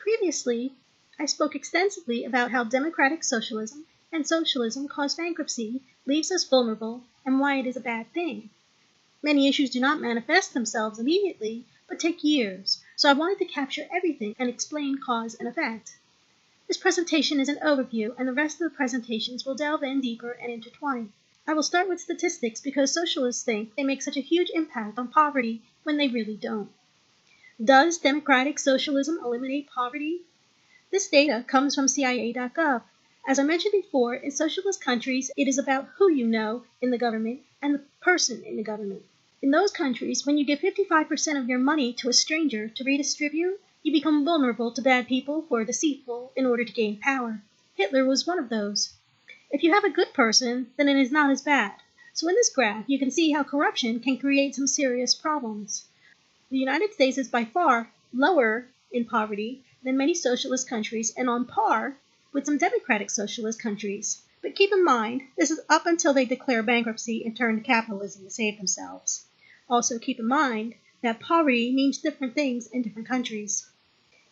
Previously, I spoke extensively about how democratic socialism and socialism cause bankruptcy, leaves us vulnerable, and why it is a bad thing. Many issues do not manifest themselves immediately, but take years, so I wanted to capture everything and explain cause and effect. This presentation is an overview, and the rest of the presentations will delve in deeper and intertwine. I will start with statistics because socialists think they make such a huge impact on poverty when they really don't. Does democratic socialism eliminate poverty? This data comes from CIA.gov. As I mentioned before, in socialist countries, it is about who you know in the government and the person in the government. In those countries, when you give 55% of your money to a stranger to redistribute, you become vulnerable to bad people who are deceitful in order to gain power. Hitler was one of those. If you have a good person, then it is not as bad. So in this graph, you can see how corruption can create some serious problems. The United States is by far lower in poverty than many socialist countries and on par with some democratic socialist countries. But keep in mind, this is up until they declare bankruptcy and turn to capitalism to save themselves. Also keep in mind that poverty means different things in different countries.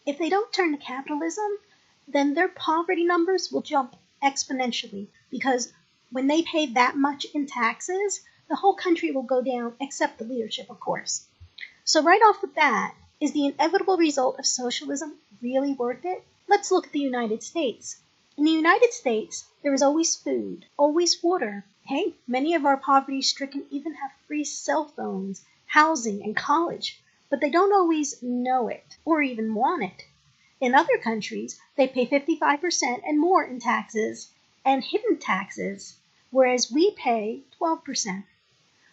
If they don't turn to capitalism, then their poverty numbers will jump exponentially because when they pay that much in taxes, the whole country will go down except the leadership, of course. So right off the bat, is the inevitable result of socialism really worth it? Let's look at the United States. In the United States, there is always food, always water. Hey, many of our poverty-stricken even have free cell phones, housing, and college, but they don't always know it or even want it. In other countries, they pay 55% and more in taxes and hidden taxes, whereas we pay 12%.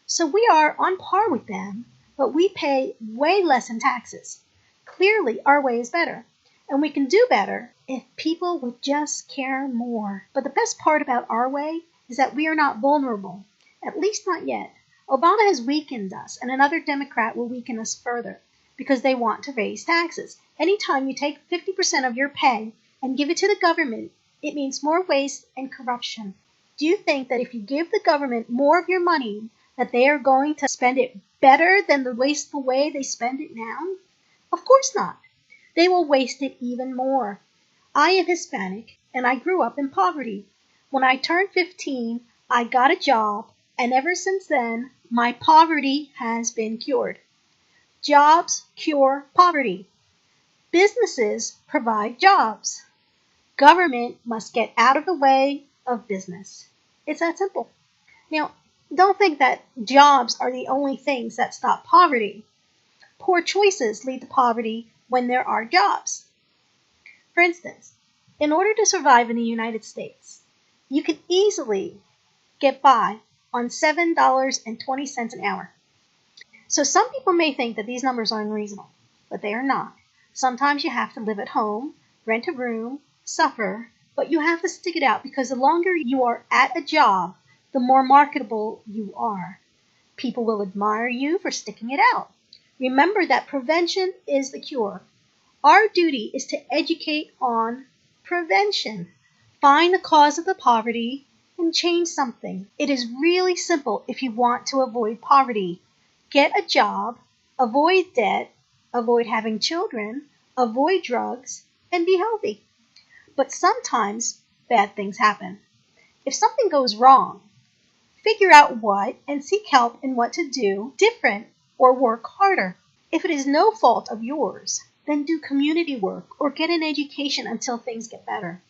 So we are on par with them, but we pay way less in taxes. Clearly, our way is better, and we can do better if people would just care more. But the best part about our way is that we are not vulnerable, at least not yet. Obama has weakened us, and another Democrat will weaken us further because they want to raise taxes. Anytime you take 50% of your pay and give it to the government, it means more waste and corruption. Do you think that if you give the government more of your money, that they are going to spend it better than the wasteful way they spend it now? Of course not. They will waste it even more. I am Hispanic, and I grew up in poverty. When I turned 15, I got a job, and ever since then, my poverty has been cured. Jobs cure poverty. Businesses provide jobs. Government must get out of the way of business. It's that simple. Now, don't think that jobs are the only things that stop poverty. Poor choices lead to poverty when there are jobs. For instance, in order to survive in the United States, you can easily get by on $7.20 an hour. So some people may think that these numbers are unreasonable, but they are not. Sometimes you have to live at home, rent a room, suffer, but you have to stick it out because the longer you are at a job, the more marketable you are. People will admire you for sticking it out. Remember that prevention is the cure. Our duty is to educate on prevention. Find the cause of the poverty and change something. It is really simple if you want to avoid poverty. Get a job, avoid debt, avoid having children, avoid drugs, and be healthy. But sometimes bad things happen. If something goes wrong, figure out what and seek help in what to do different or work harder. If it is no fault of yours, then do community work or get an education until things get better.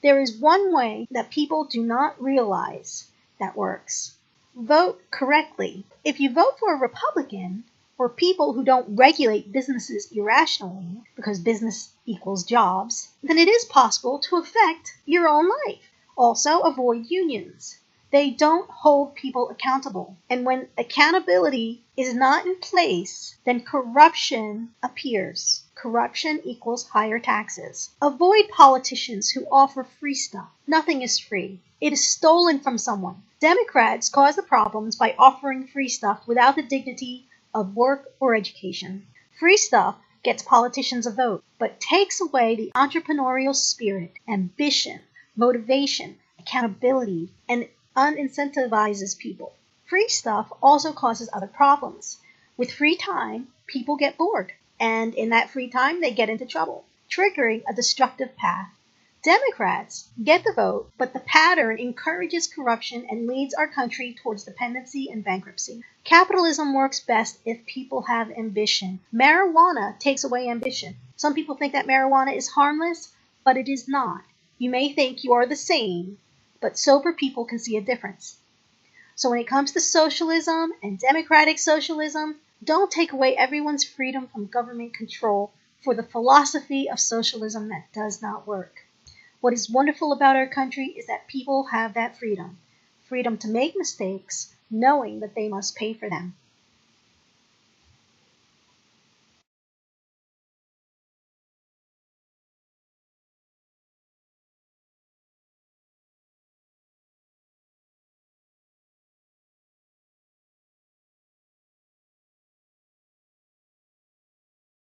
There is one way that people do not realize that works. Vote correctly. If you vote for a Republican or people who don't regulate businesses irrationally because business equals jobs, then it is possible to affect your own life. Also, avoid unions. They don't hold people accountable. And when accountability is not in place, then corruption appears. Corruption equals higher taxes. Avoid politicians who offer free stuff. Nothing is free. It is stolen from someone. Democrats cause the problems by offering free stuff without the dignity of work or education. Free stuff gets politicians a vote, but takes away the entrepreneurial spirit, ambition, motivation, accountability, and unincentivizes people. Free stuff also causes other problems. With free time, people get bored, and in that free time, they get into trouble. triggering a destructive path. Democrats get the vote, but the pattern encourages corruption and leads our country towards dependency and bankruptcy. Capitalism works best if people have ambition. Marijuana takes away ambition. Some people think that marijuana is harmless, but it is not. You may think you are the same, but sober people can see a difference. So when it comes to socialism and democratic socialism, don't take away everyone's freedom from government control for the philosophy of socialism that does not work. What is wonderful about our country is that people have that freedom. Freedom to make mistakes, knowing that they must pay for them.